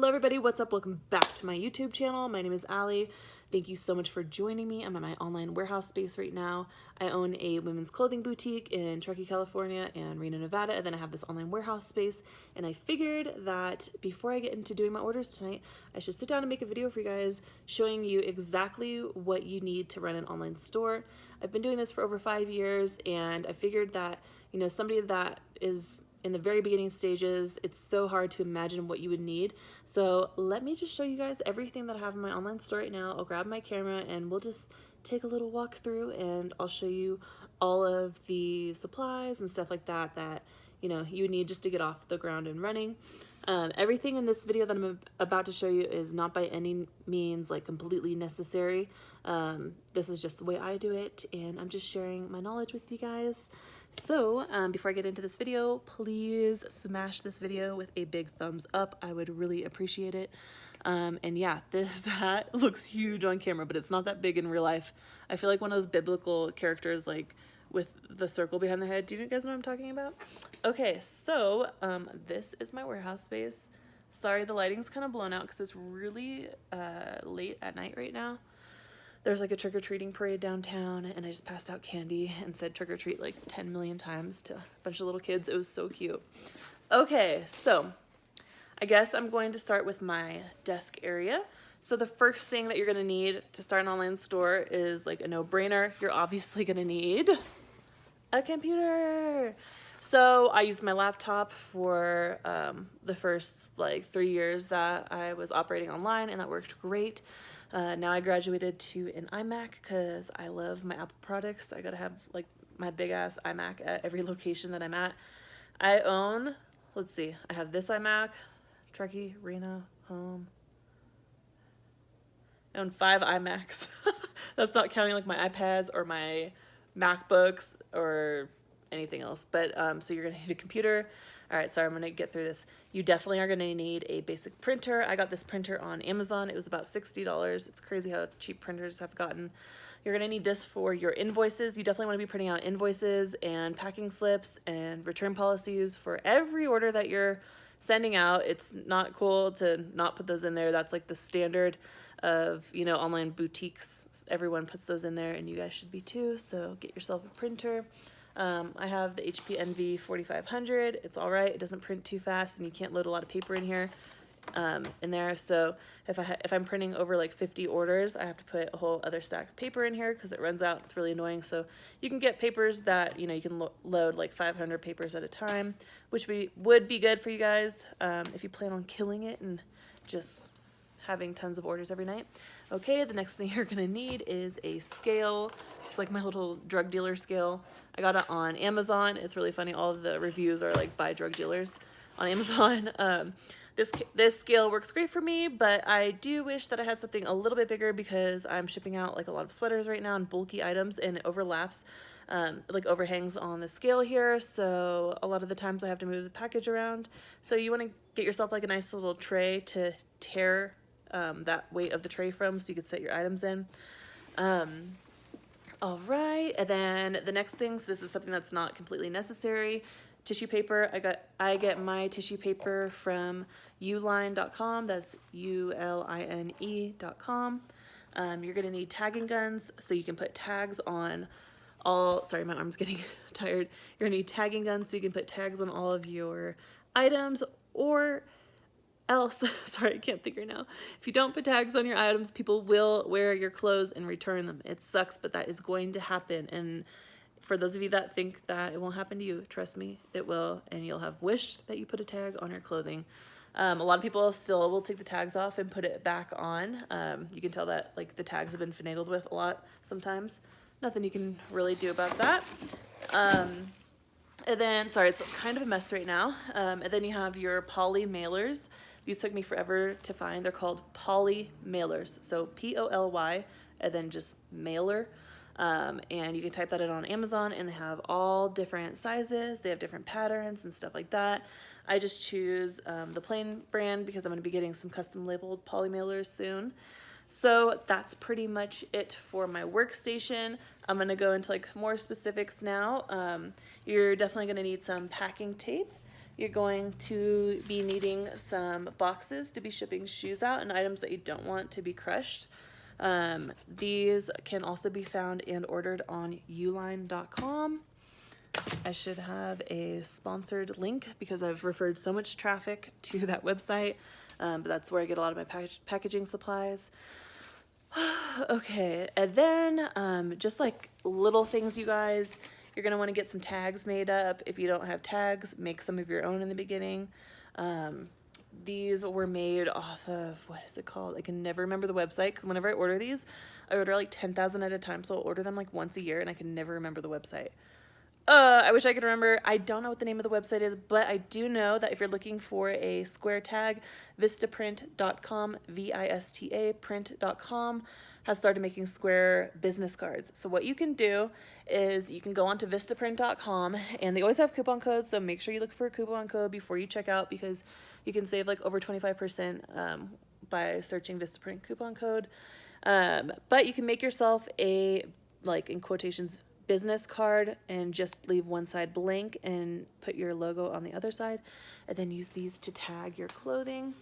Hello everybody, what's up? Welcome back to my YouTube channel. My name is Alli. Thank you so much for joining me. I'm at my online warehouse space right now. I own a women's clothing boutique in Truckee, California and Reno, Nevada, and then I have this online warehouse space, and I figured that before I get into doing my orders tonight, I should sit down and make a video for you guys showing you exactly what you need to run an online store. I've been doing this for over 5 years, and I figured that, you know, somebody that is in the very beginning stages, it's so hard to imagine what you would need. So let me just show you guys everything that I have in my online store right now. I'll grab my camera and we'll just take a little walk through, and I'll show you all of the supplies and stuff like that that you know you need just to get off the ground and running. Everything in this video that I'm about to show you is not by any means like completely necessary. This is just the way I do it, and I'm just sharing my knowledge with you guys. So before I get into this video, please smash this video with a big thumbs up. I would really appreciate it. And yeah, this hat looks huge on camera, but it's not that big in real life. I feel like one of those biblical characters, like with the circle behind the head. Do you guys know what I'm talking about? Okay, so this is my warehouse space. Sorry, the lighting's kind of blown out because it's really late at night right now. There's like a trick-or-treating parade downtown, and I just passed out candy and said trick-or-treat like 10 million times to a bunch of little kids. It was so cute. Okay, so I guess I'm going to start with my desk area. So the first thing that you're gonna need to start an online store is like a no-brainer. You're obviously gonna need a computer. So I used my laptop for the first like 3 years that I was operating online, and that worked great. Now I graduated to an iMac because I love my Apple products. I gotta have like my big ass iMac at every location that I'm at. I own, let's see, I have this iMac, Truckee, Reno, home. I own 5 iMacs. That's not counting like my iPads or my MacBooks or anything else. But so you're gonna need a computer. All right, sorry, I'm gonna get through this. You definitely are gonna need a basic printer. I got this printer on Amazon. It was about $60. It's crazy how cheap printers have gotten. You're gonna need this for your invoices. You definitely wanna be printing out invoices and packing slips and return policies for every order that you're sending out. It's not cool to not put those in there. That's like the standard of, you know, online boutiques. Everyone puts those in there, and you guys should be too. So get yourself a printer. I have the HP Envy 4500. It's all right. It doesn't print too fast, and you can't load a lot of paper in here, in there. So if I'm printing over like 50 orders, I have to put a whole other stack of paper in here because it runs out. It's really annoying. So you can get papers that, you know, you can load like 500 papers at a time, which would be good for you guys if you plan on killing it and just having tons of orders every night. Okay, the next thing you're gonna need is a scale. It's like my little drug dealer scale. I got it on Amazon. It's really funny. All of the reviews are like by drug dealers on Amazon. This scale works great for me, but I do wish that I had something a little bit bigger because I'm shipping out like a lot of sweaters right now and bulky items, and it overlaps, like overhangs on the scale here. So a lot of the times I have to move the package around. So you want to get yourself like a nice little tray to tear that weight of the tray from, so you could set your items in. All right, and then the next thing, so this is something that's not completely necessary, tissue paper. I get my tissue paper from uline.com. That's uline.com. You're gonna need tagging guns, so you can put tags on all, sorry, my arm's getting tired. You're gonna need tagging guns so you can put tags on all of your items, or else, sorry, I can't think right now. If you don't put tags on your items, people will wear your clothes and return them. It sucks, but that is going to happen. And for those of you that think that it won't happen to you, trust me, it will, and you'll have wished that you put a tag on your clothing. A lot of people still will take the tags off and put it back on. You can tell that like the tags have been finagled with a lot sometimes. Nothing you can really do about that. And then, sorry, it's kind of a mess right now. And then you have your poly mailers. These took me forever to find. They're called poly mailers. So P-O-L-Y and then just mailer. And you can type that in on Amazon, and they have all different sizes. They have different patterns and stuff like that. I just choose the plain brand because I'm going to be getting some custom labeled poly mailers soon. So that's pretty much it for my workstation. I'm going to go into like more specifics now. You're definitely going to need some packing tape. you're going to be needing some boxes to be shipping shoes out and items that you don't want to be crushed. These can also be found and ordered on uline.com. I should have a sponsored link because I've referred so much traffic to that website, but that's where I get a lot of my packaging supplies. Okay, and then just like little things, you guys, you're going to want to get some tags made up. If you don't have tags, make some of your own in the beginning. These were made off of, what is it called? I can never remember the website because whenever I order these, I order like 10,000 at a time. So I'll order them like once a year and I can never remember the website. I wish I could remember. I don't know what the name of the website is, but I do know that if you're looking for a square tag, vistaprint.com, VISTA print.com has started making square business cards. So what you can do is you can go onto vistaprint.com, and they always have coupon codes, so make sure you look for a coupon code before you check out because you can save like over 25% by searching Vistaprint coupon code. But you can make yourself a, like in quotations, business card and just leave one side blank and put your logo on the other side, and then use these to tag your clothing.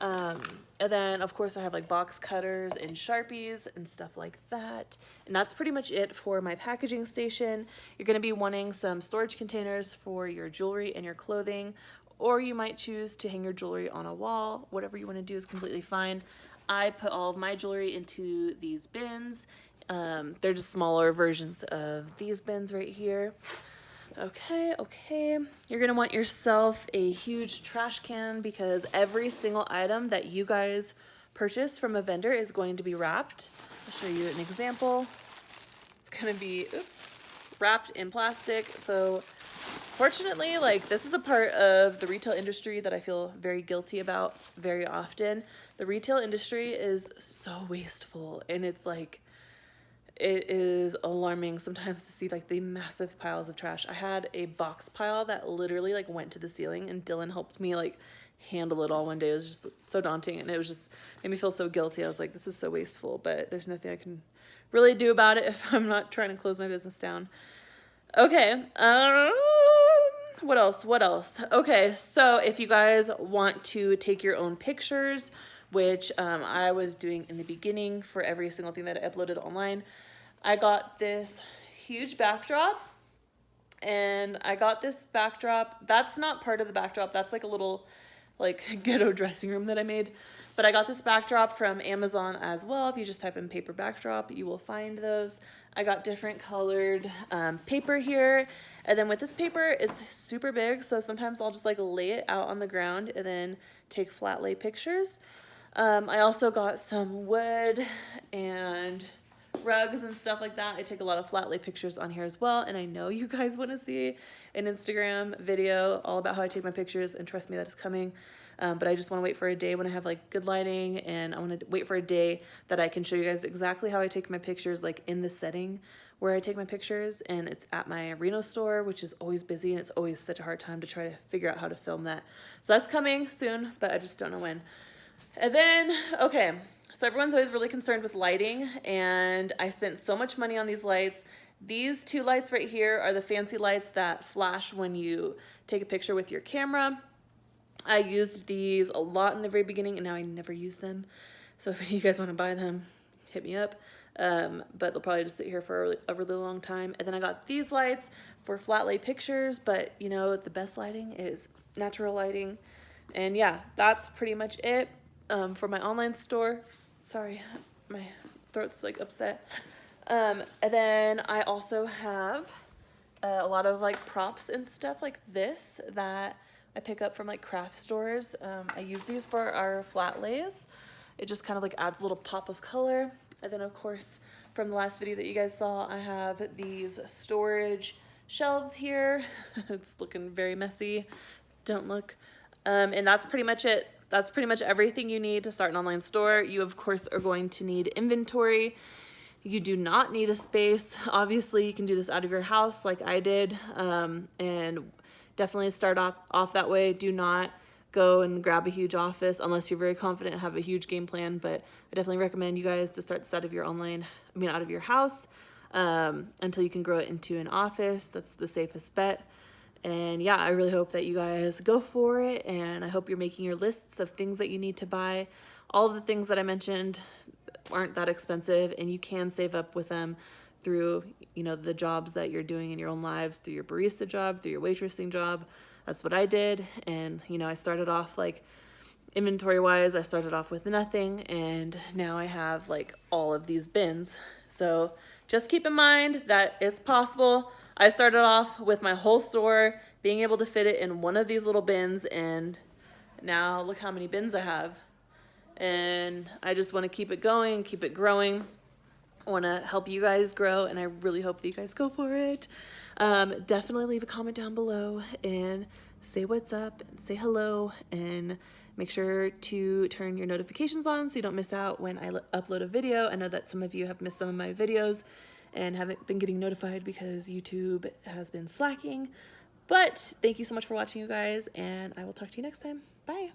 And then of course I have like box cutters and Sharpies and stuff like that. And that's pretty much it for my packaging station. You're going to be wanting some storage containers for your jewelry and your clothing, or you might choose to hang your jewelry on a wall. Whatever you want to do is completely fine. I put all of my jewelry into these bins. They're just smaller versions of these bins right here. Okay. You're going to want yourself a huge trash can because every single item that you guys purchase from a vendor is going to be wrapped. I'll show you an example. It's going to be, wrapped in plastic. So fortunately, like, this is a part of the retail industry that I feel very guilty about very often. The retail industry is so wasteful, and it's like, it is alarming sometimes to see like the massive piles of trash. I had a box pile that literally like went to the ceiling, and Dylan helped me like handle it all one day. It was just so daunting, and it was just made me feel so guilty. I was like, this is so wasteful, but there's nothing I can really do about it if I'm not trying to close my business down. Okay, what else? Okay, so if you guys want to take your own pictures, which I was doing in the beginning for every single thing that I uploaded online, I got this huge backdrop, and I got this backdrop. That's not part of the backdrop. That's like a little like ghetto dressing room that I made. But I got this backdrop from Amazon as well. If you just type in paper backdrop, you will find those. I got different colored paper here. And then with this paper, it's super big. So sometimes I'll just like lay it out on the ground and then take flat lay pictures. I also got some wood and rugs and stuff like that. I take a lot of flat lay pictures on here as well, and I know you guys want to see an Instagram video all about how I take my pictures, and trust me, that is coming. But I just want to wait for a day when I have like good lighting, and I want to wait for a day that I can show you guys exactly how I take my pictures, like in the setting where I take my pictures. And it's at my Reno store, which is always busy, and it's always such a hard time to try to figure out how to film that. So that's coming soon, but I just don't know when. And then, okay, so everyone's always really concerned with lighting, and I spent so much money on these lights. These two lights right here are the fancy lights that flash when you take a picture with your camera. I used these a lot in the very beginning, and now I never use them. So if any of you guys want to buy them, hit me up. But they'll probably just sit here for a really long time. And then I got these lights for flat lay pictures, but you know, the best lighting is natural lighting. And yeah, that's pretty much it for my online store. Sorry, my throat's like upset. And then I also have a lot of like props and stuff like this that I pick up from like craft stores. I use these for our flat lays. It just kind of like adds a little pop of color. And then of course, from the last video that you guys saw, I have these storage shelves here. It's looking very messy. Don't look. And that's pretty much it. That's pretty much everything you need to start an online store. You, of course, are going to need inventory. You do not need a space. Obviously, you can do this out of your house like I did, and definitely start off that way. Do not go and grab a huge office unless you're very confident and have a huge game plan, but I definitely recommend you guys to start this out of your out of your house until you can grow it into an office. That's the safest bet. And yeah, I really hope that you guys go for it, and I hope you're making your lists of things that you need to buy. All of the things that I mentioned aren't that expensive, and you can save up with them through, you know, the jobs that you're doing in your own lives, through your barista job, through your waitressing job. That's what I did. And, you know, I started off like inventory wise, I started off with nothing, and now I have like all of these bins. So just keep in mind that it's possible. I started off with my whole store being able to fit it in one of these little bins, and now look how many bins I have. And I just want to keep it going, keep it growing. I want to help you guys grow, and I really hope that you guys go for it. Definitely leave a comment down below and say what's up and say hello, and make sure to turn your notifications on so you don't miss out when I upload a video. I know that some of you have missed some of my videos and haven't been getting notified because YouTube has been slacking. But thank you so much for watching, you guys, and I will talk to you next time. Bye.